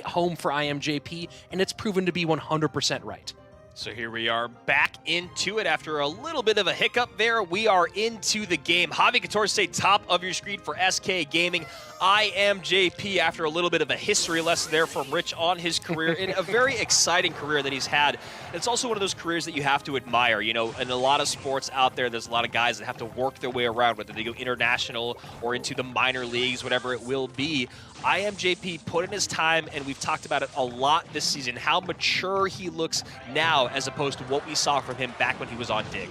home for iAmJP, and it's proven to be 100% right. So here we are back into it after a little bit of a hiccup there. We are into the game. Javi Couture, stay top of your screen for SK Gaming. iAmJP, after a little bit of a history lesson there from Rich on his career, in a very exciting career that he's had. It's also one of those careers that you have to admire. You know, in a lot of sports out there, there's a lot of guys that have to work their way around, whether they go international or into the minor leagues, whatever it will be. iAmJP put in his time, and we've talked about it a lot this season, how mature he looks now as opposed to what we saw from him back when he was on Dig.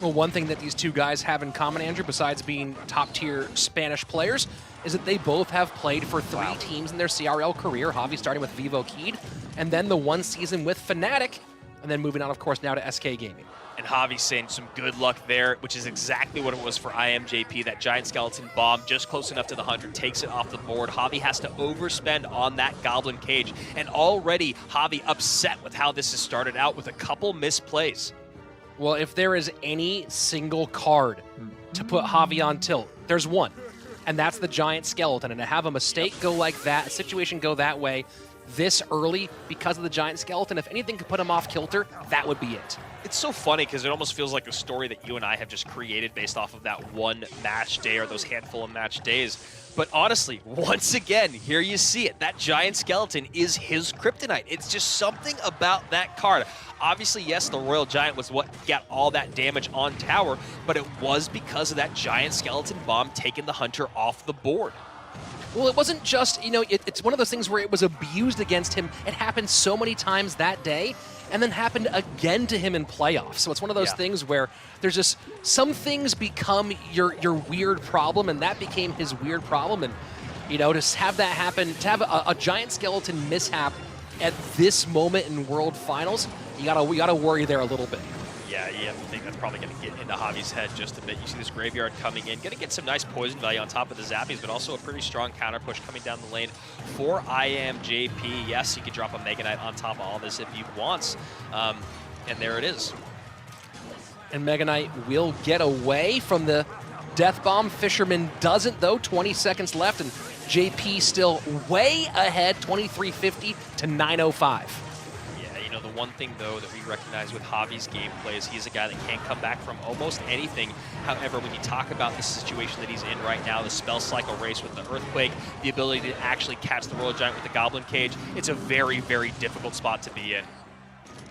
Well, one thing that these two guys have in common, Andrew, besides being top-tier Spanish players, is that they both have played for three teams in their CRL career. Javi starting with Vivo Keyed, and then the one season with Fnatic, and then moving on, of course, now to SK Gaming. And Javi saying some good luck there, which is exactly what it was for iAmJP. That giant skeleton bomb just close enough to the 100 takes it off the board. Javi has to overspend on that goblin cage, and already Javi upset with how this has started out with a couple misplays. Well, if there is any single card to put Javi on tilt, there's one, and that's the giant skeleton. And to have a mistake go like that, a situation go that way this early because of the giant skeleton, if anything could put him off kilter, that would be it. It's so funny because it almost feels like a story that you and I have just created based off of that one match day or those handful of match days. But honestly, once again, here you see it. That giant skeleton is his kryptonite. It's just something about that card. Obviously, yes, the Royal Giant was what got all that damage on tower, but it was because of that giant skeleton bomb taking the Hunter off the board. Well, it wasn't just, you know, it's one of those things where it was abused against him. It happened so many times that day, and then happened again to him in playoffs. So it's one of those things where there's just some things become your weird problem, and that became his weird problem. And, you know, to have that happen, to have a giant skeleton mishap at this moment in World Finals, we gotta worry there a little bit. Yeah, you have to think that's probably going to get into Javi's head just a bit. You see this graveyard coming in, going to get some nice poison value on top of the zappies, but also a pretty strong counter push coming down the lane for iAmJP. Yes, he could drop a Mega Knight on top of all this if he wants, and there it is. And Mega Knight will get away from the Death Bomb. Fisherman doesn't, though. 20 seconds left, and JP still way ahead, 2350 to 905. You know, the one thing, though, that we recognize with Javi's gameplay is he's a guy that can't come back from almost anything. However, when you talk about the situation that he's in right now, the spell cycle race with the Earthquake, the ability to actually catch the Royal Giant with the Goblin Cage, it's a very, very difficult spot to be in.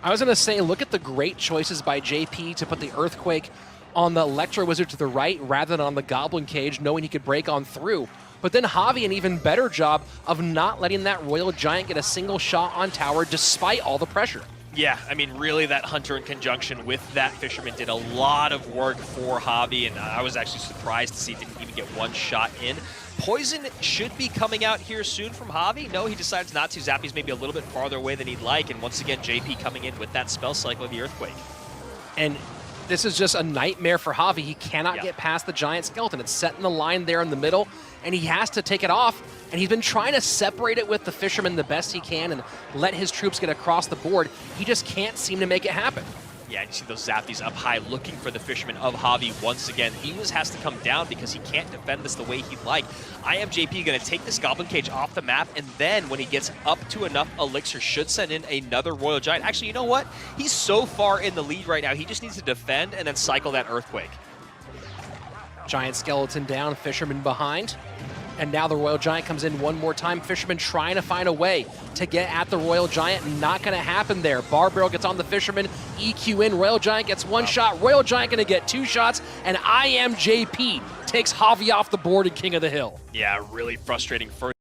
I was going to say, look at the great choices by JP to put the Earthquake on the Electro Wizard to the right rather than on the Goblin Cage, knowing he could break on through. But then Javi, an even better job of not letting that Royal Giant get a single shot on tower despite all the pressure. Yeah, I mean, really, that Hunter in conjunction with that Fisherman did a lot of work for Javi, and I was actually surprised to see he didn't even get one shot in. Poison should be coming out here soon from Javi. No, he decides not to. Zappy's maybe a little bit farther away than he'd like, and once again, JP coming in with that spell cycle of the Earthquake. And this is just a nightmare for Javi. He cannot get past the giant skeleton. It's set in the line there in the middle, and he has to take it off. And he's been trying to separate it with the Fisherman the best he can and let his troops get across the board. He just can't seem to make it happen. Yeah, and you see those Zappies up high looking for the Fisherman of Javi once again. Emus has to come down because he can't defend this the way he'd like. iAmJP going to take this Goblin Cage off the map, and then when he gets up to enough Elixir, should send in another Royal Giant. Actually, you know what? He's so far in the lead right now, he just needs to defend and then cycle that Earthquake. Giant skeleton down, Fisherman behind. And now the Royal Giant comes in one more time. Fisherman trying to find a way to get at the Royal Giant. Not going to happen there. Barbarrel gets on the Fisherman. EQ in. Royal Giant gets one shot. Royal Giant going to get two shots. And iAmJP takes Javi off the board and King of the Hill. Yeah, really frustrating first.